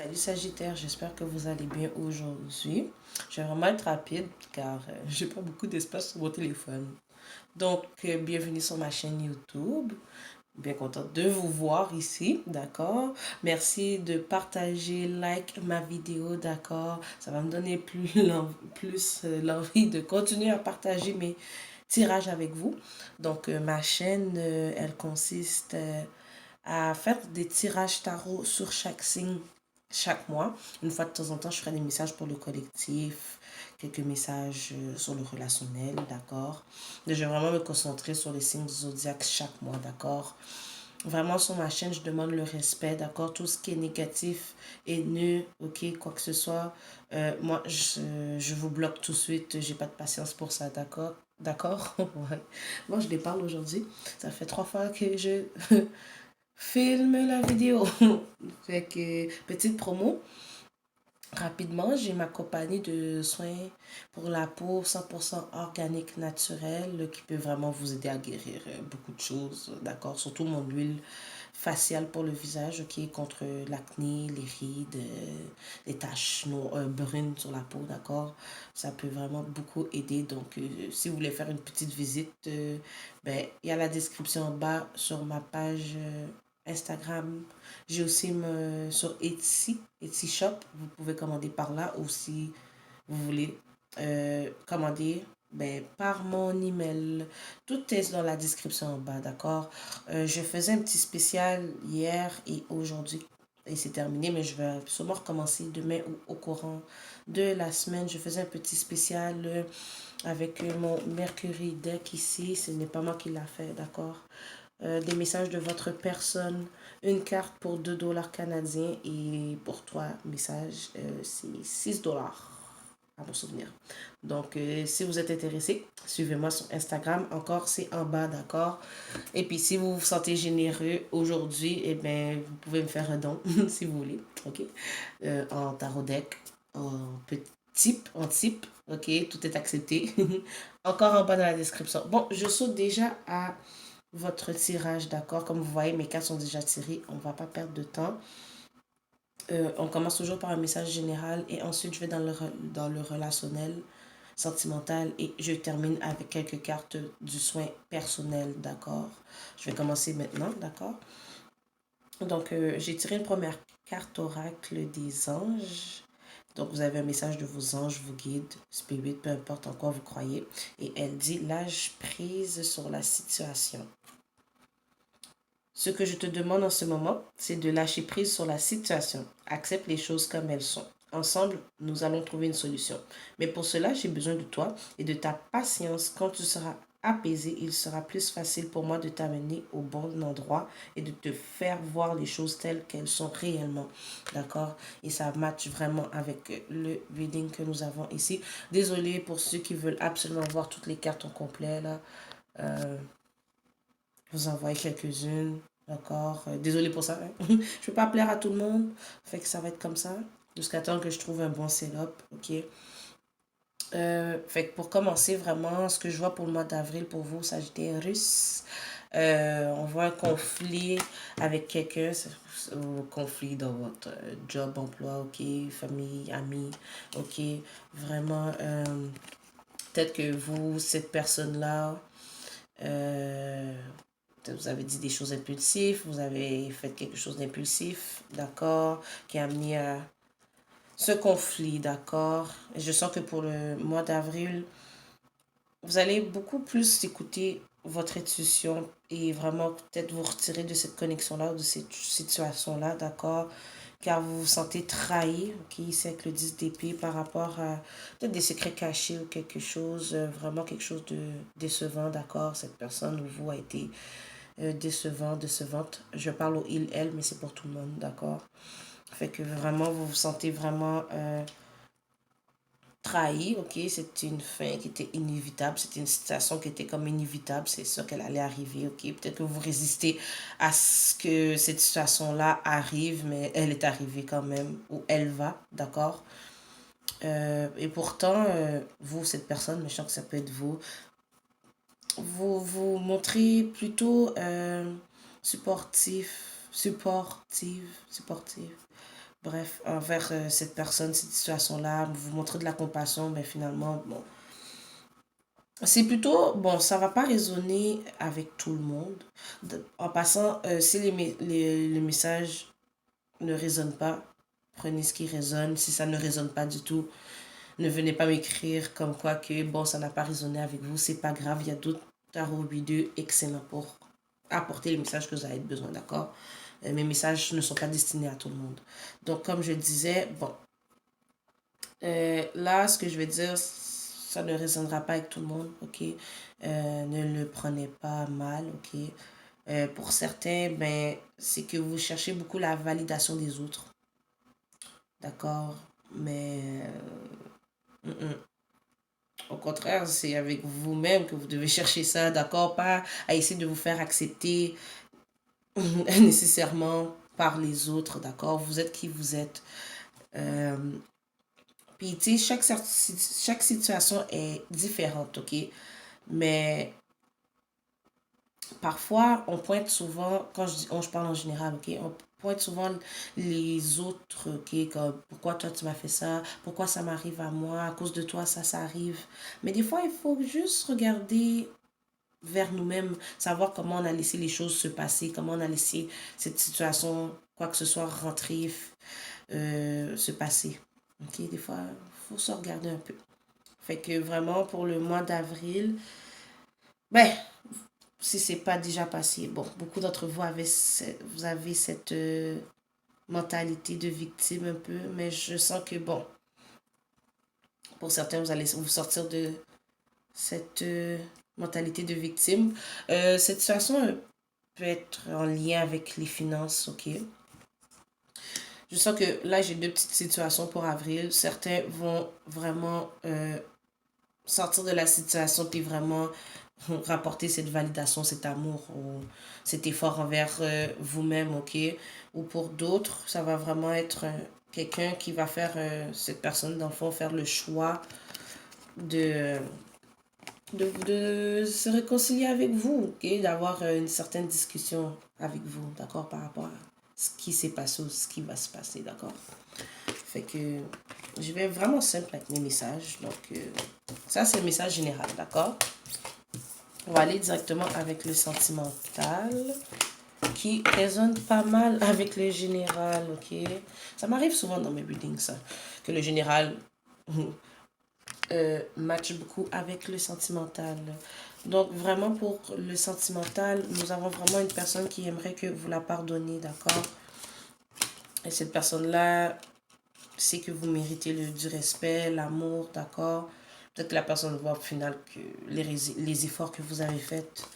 Salut Sagittaire, j'espère que vous allez bien aujourd'hui. Je vais vraiment être rapide car j'ai pas beaucoup d'espace sur mon téléphone. Donc, bienvenue sur ma chaîne YouTube. Bien contente de vous voir ici, d'accord? Merci de partager, like ma vidéo, d'accord? Ça va me donner l'envie de continuer à partager mes tirages avec vous. Donc, ma chaîne, elle consiste à faire des tirages tarot sur chaque signe chaque mois. Une fois de temps en temps, je ferai des messages pour le collectif, quelques messages sur le relationnel, d'accord? Je vais vraiment me concentrer sur les signes du zodiaque chaque mois, d'accord? Vraiment, sur ma chaîne, je demande le respect, d'accord? Tout ce qui est négatif, haineux, ok, quoi que ce soit, moi, je vous bloque tout de suite. J'ai pas de patience pour ça, d'accord? D'accord? Ouais. Moi, je les parle aujourd'hui. Ça fait 3 fois que je filme la vidéo. Fait que, petite promo. Rapidement, j'ai ma compagnie de soins pour la peau 100% organique naturelle qui peut vraiment vous aider à guérir beaucoup de choses, d'accord? Surtout mon huile faciale pour le visage, ok? Contre l'acné, les rides, les taches brunes sur la peau, d'accord? Ça peut vraiment beaucoup aider. Donc, si vous voulez faire une petite visite, ben, il y a la description en bas sur ma page Instagram. J'ai aussi sur Etsy Shop. Vous pouvez commander par là ou si vous voulez commander par mon email. Tout est dans la description en bas, d'accord? Je faisais un petit spécial hier et aujourd'hui. Et c'est terminé, mais je vais sûrement recommencer demain ou au courant de la semaine. Je faisais un petit spécial avec mon Mercury Deck ici. Ce n'est pas moi qui l'a fait, d'accord? Des messages de votre personne, une carte pour 2 dollars canadiens et pour 3 messages, c'est 6 dollars à mon souvenir. Donc, si vous êtes intéressé, suivez-moi sur Instagram. Encore, c'est en bas, d'accord? Et puis, si vous vous sentez généreux aujourd'hui, eh bien, vous pouvez me faire un don, si vous voulez, ok? En tarot deck, en type, ok? Tout est accepté. Encore en bas dans la description. Bon, je saute déjà à votre tirage, d'accord? Comme vous voyez, mes cartes sont déjà tirées. On ne va pas perdre de temps. On commence toujours par un message général et ensuite je vais dans le relationnel, sentimental et je termine avec quelques cartes du soin personnel, d'accord? Je vais commencer maintenant, d'accord? Donc, j'ai tiré une première carte oracle des anges. Donc, vous avez un message de vos anges, vos guides, spirit, peu importe en quoi vous croyez. Et elle dit lâche prise sur la situation. Ce que je te demande en ce moment, c'est de lâcher prise sur la situation. Accepte les choses comme elles sont. Ensemble, nous allons trouver une solution. Mais pour cela, j'ai besoin de toi et de ta patience. Quand tu seras apaisé, il sera plus facile pour moi de t'amener au bon endroit et de te faire voir les choses telles qu'elles sont réellement. D'accord? Et ça matche vraiment avec le reading que nous avons ici. Désolée pour ceux qui veulent absolument voir toutes les cartes en complet là. Euh, vous envoyer quelques-unes. D'accord? Désolée pour ça. Hein. Je ne peux pas plaire à tout le monde. Fait que ça va être comme ça. Jusqu'à temps que je trouve un bon setup. OK? Fait que pour commencer, vraiment, ce que je vois pour le mois d'avril pour vous, Sagittaire russe, on voit un conflit avec quelqu'un, conflit dans votre job, emploi, ok, famille, amis, ok, vraiment, peut-être que vous, cette personne-là, euh, vous avez dit des choses impulsives, vous avez fait quelque chose d'impulsif, d'accord, qui a amené à ce conflit, d'accord. Je sens que pour le mois d'avril, vous allez beaucoup plus écouter votre intuition et vraiment peut-être vous retirer de cette connexion-là ou de cette situation-là, d'accord? Car vous vous sentez trahi, ok? C'est avec le 10 d'épée par rapport à peut-être des secrets cachés ou quelque chose, vraiment quelque chose de décevant, d'accord? Cette personne ou vous a été décevante. Je parle au il, elle, mais c'est pour tout le monde, d'accord? Fait que vraiment, vous vous sentez vraiment trahi, ok? C'est une fin qui était inévitable, c'était une situation qui était comme inévitable, c'est sûr qu'elle allait arriver, ok? Peut-être que vous résistez à ce que cette situation-là arrive, mais elle est arrivée quand même, ou elle va, d'accord? Et pourtant, vous, cette personne, mais je sens que ça peut être vous, vous vous montrez plutôt supportif, supportive. bref, envers cette personne, cette situation-là, vous montrer de la compassion, mais finalement, bon, c'est plutôt, bon, ça va pas résonner avec tout le monde. En passant, si les messages ne résonnent pas, prenez ce qui résonne. Si ça ne résonne pas du tout, ne venez pas m'écrire comme quoi que, bon, ça n'a pas résonné avec vous, c'est pas grave, il y a d'autres tarots vidéo excellents pour apporter les messages que vous avez besoin, d'accord? Mes messages ne sont pas destinés à tout le monde. Donc, comme je disais, bon, là, ce que je vais dire, ça ne résonnera pas avec tout le monde, ok? Ne le prenez pas mal, ok? Pour certains, ben, c'est que vous cherchez beaucoup la validation des autres, d'accord? Mais, au contraire, c'est avec vous-même que vous devez chercher ça, d'accord? Pas à essayer de vous faire accepter nécessairement par les autres, d'accord? Vous êtes qui vous êtes. Euh, Puis, tu sais, chaque situation est différente, ok? Mais parfois, on pointe souvent, je parle en général, ok? On pointe souvent les autres, ok? Comme, pourquoi toi tu m'as fait ça? Pourquoi ça m'arrive à moi? À cause de toi, ça arrive. Mais des fois, il faut juste regarder vers nous-mêmes, savoir comment on a laissé les choses se passer, comment on a laissé cette situation, quoi que ce soit, rentrer, se passer. Ok, des fois, il faut se regarder un peu. Fait que vraiment, pour le mois d'avril, ben, si c'est pas déjà passé, bon, beaucoup d'entre vous vous avez cette mentalité de victime un peu, mais je sens que, bon, pour certains, vous allez vous sortir de cette mentalité de victime. Cette situation peut être en lien avec les finances, ok? Je sens que là, j'ai deux petites situations pour avril. Certains vont vraiment sortir de la situation puis vraiment rapporter cette validation, cet amour ou cet effort envers vous-même, ok? Ou pour d'autres, ça va vraiment être quelqu'un qui va faire, cette personne dans le fond, faire le choix de, de se réconcilier avec vous, ok? D'avoir une certaine discussion avec vous, d'accord? Par rapport à ce qui s'est passé ou ce qui va se passer, d'accord? Fait que je vais vraiment simple avec mes messages. Donc, ça, c'est le message général, d'accord? On va aller directement avec le sentimental qui résonne pas mal avec le général, ok? Ça m'arrive souvent dans mes readings, ça, que le général match beaucoup avec le sentimental. Donc, vraiment, pour le sentimental, nous avons vraiment une personne qui aimerait que vous la pardonniez, d'accord? Et cette personne-là sait que vous méritez du respect, l'amour, d'accord? Peut-être que la personne voit au final que les efforts que vous avez faits,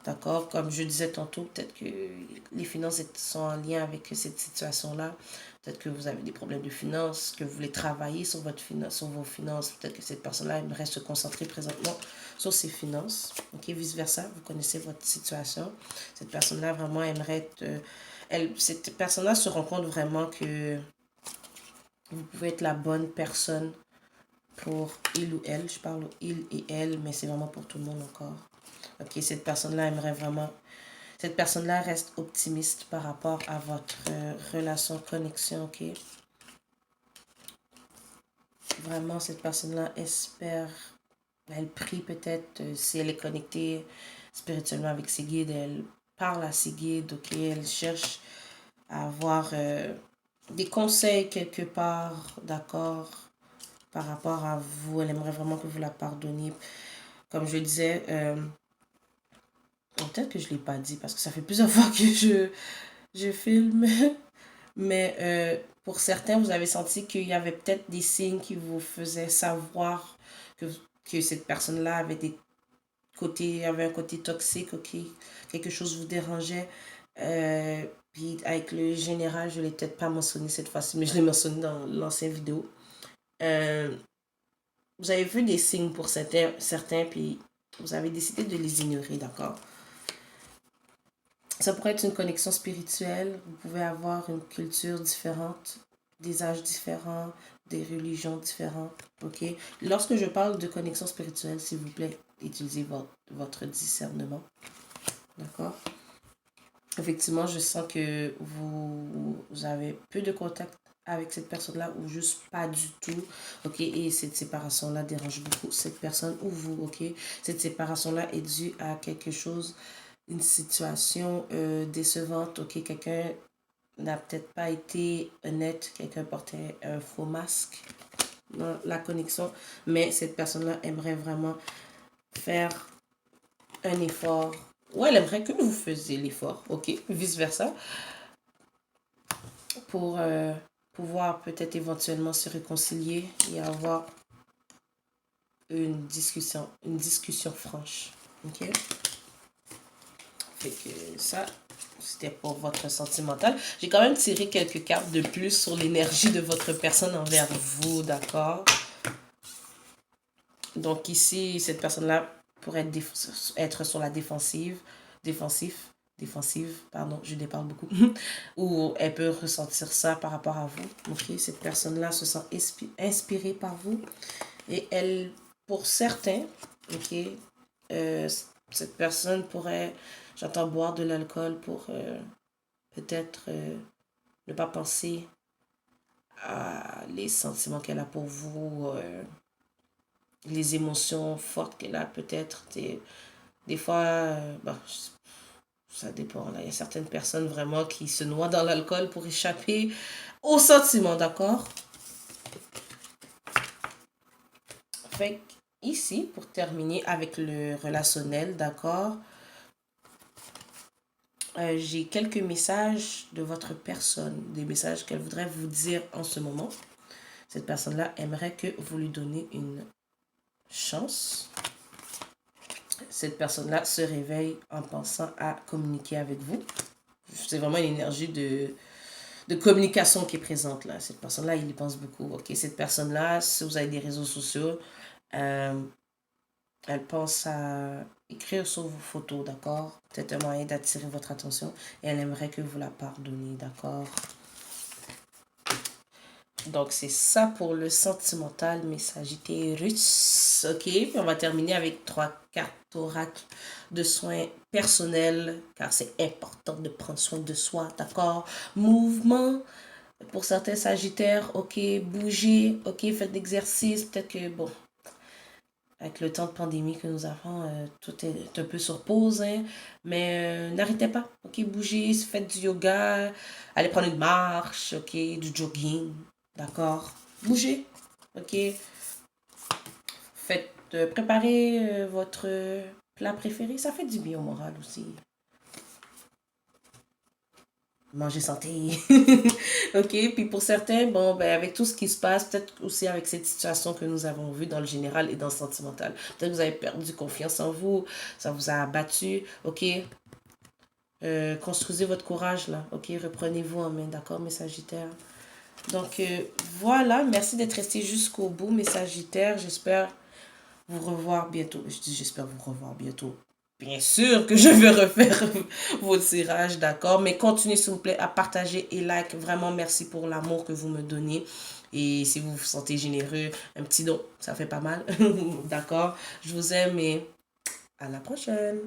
d'accord? Comme je disais tantôt, peut-être que les finances sont en lien avec cette situation-là. Peut-être que vous avez des problèmes de finances, que vous voulez travailler sur, sur vos finances. Peut-être que cette personne-là aimerait se concentrer présentement sur ses finances. Ok, vice-versa, vous connaissez votre situation. Cette personne-là vraiment aimerait être... cette personne-là se rend compte vraiment que vous pouvez être la bonne personne pour il ou elle. Je parle il et elle, mais c'est vraiment pour tout le monde encore. Ok, cette personne-là aimerait vraiment... Cette personne-là reste optimiste par rapport à votre relation, connexion, ok? Vraiment, cette personne-là espère... Elle prie peut-être, si elle est connectée spirituellement avec ses guides, elle parle à ses guides, ok? Elle cherche à avoir des conseils quelque part, d'accord? Par rapport à vous, elle aimerait vraiment que vous la pardonniez. Comme je le disais, peut-être que je ne l'ai pas dit parce que ça fait plusieurs fois que je filme. Mais pour certains, vous avez senti qu'il y avait peut-être des signes qui vous faisaient savoir que, que cette personne-là avait des côtés, avait un côté toxique, ok? Quelque chose vous dérangeait. Puis avec le général, je ne l'ai peut-être pas mentionné cette fois-ci, mais je l'ai mentionné dans l'ancienne vidéo. Euh, Vous avez vu des signes pour certains, puis vous avez décidé de les ignorer, d'accord? Ça pourrait être une connexion spirituelle. Vous pouvez avoir une culture différente, des âges différents, des religions différentes, ok? Lorsque je parle de connexion spirituelle, s'il vous plaît, utilisez votre discernement, d'accord? Effectivement, je sens que vous avez peu de contact avec cette personne-là ou juste pas du tout, ok? Et cette séparation-là dérange beaucoup cette personne ou vous, ok? Cette séparation-là est due à quelque chose, une situation décevante, ok? Quelqu'un n'a peut-être pas été honnête, quelqu'un portait un faux masque dans la connexion, mais cette personne-là aimerait vraiment faire un effort. Ouais, elle aimerait que vous faisiez l'effort, ok? Vice-versa, pour pouvoir peut-être éventuellement se réconcilier et avoir une discussion franche, ok? Fait que ça, c'était pour votre sentimental. J'ai quand même tiré quelques cartes de plus sur l'énergie de votre personne envers vous, d'accord? Donc ici, cette personne-là pourrait être sur la défensive, pardon, je déparle beaucoup, ou elle peut ressentir ça par rapport à vous. Ok, cette personne-là se sent inspirée par vous et elle, pour certains, ok, euh, cette personne pourrait, j'entends boire de l'alcool pour peut-être ne pas penser à les sentiments qu'elle a pour vous, les émotions fortes qu'elle a peut-être. Des fois, bon, ça dépend. Là. Il y a certaines personnes vraiment qui se noient dans l'alcool pour échapper aux sentiments, d'accord? Fait ici, pour terminer avec le relationnel, d'accord? J'ai quelques messages de votre personne, des messages qu'elle voudrait vous dire en ce moment. Cette personne-là aimerait que vous lui donniez une chance. Cette personne-là se réveille en pensant à communiquer avec vous. C'est vraiment une énergie de communication qui est présente là. Cette personne-là, il y pense beaucoup. Ok, cette personne-là, si vous avez des réseaux sociaux, euh, elle pense à écrire sur vos photos, d'accord? Peut-être un moyen d'attirer votre attention et elle aimerait que vous la pardonniez, d'accord? Donc, c'est ça pour le sentimental, mes Sagittarius. Ok, puis on va terminer avec 3 cartes oracle de soins personnels, car c'est important de prendre soin de soi, d'accord? Mouvement, pour certains Sagittaires, ok, bougez, ok, faites l'exercice, peut-être que, bon, avec le temps de pandémie que nous avons, tout est un peu sur pause, hein, mais n'arrêtez pas, ok, bougez, faites du yoga, allez prendre une marche, ok, du jogging, d'accord, bougez, ok, faites, préparez votre plat préféré, ça fait du bien au moral aussi. Manger santé. Ok, puis pour certains, bon, ben, avec tout ce qui se passe, peut-être aussi avec cette situation que nous avons vue dans le général et dans le sentimental, peut-être que vous avez perdu confiance en vous, ça vous a abattu, ok, construisez votre courage là, ok, reprenez-vous en main, d'accord, mes Sagittaires. Donc voilà, merci d'être resté jusqu'au bout, mes Sagittaires, j'espère vous revoir bientôt. Je dis j'espère vous revoir bientôt. Bien sûr que je vais refaire vos tirages, d'accord? Mais continuez s'il vous plaît à partager et like. Vraiment, merci pour l'amour que vous me donnez. Et si vous vous sentez généreux, un petit don, ça fait pas mal. D'accord? Je vous aime et à la prochaine.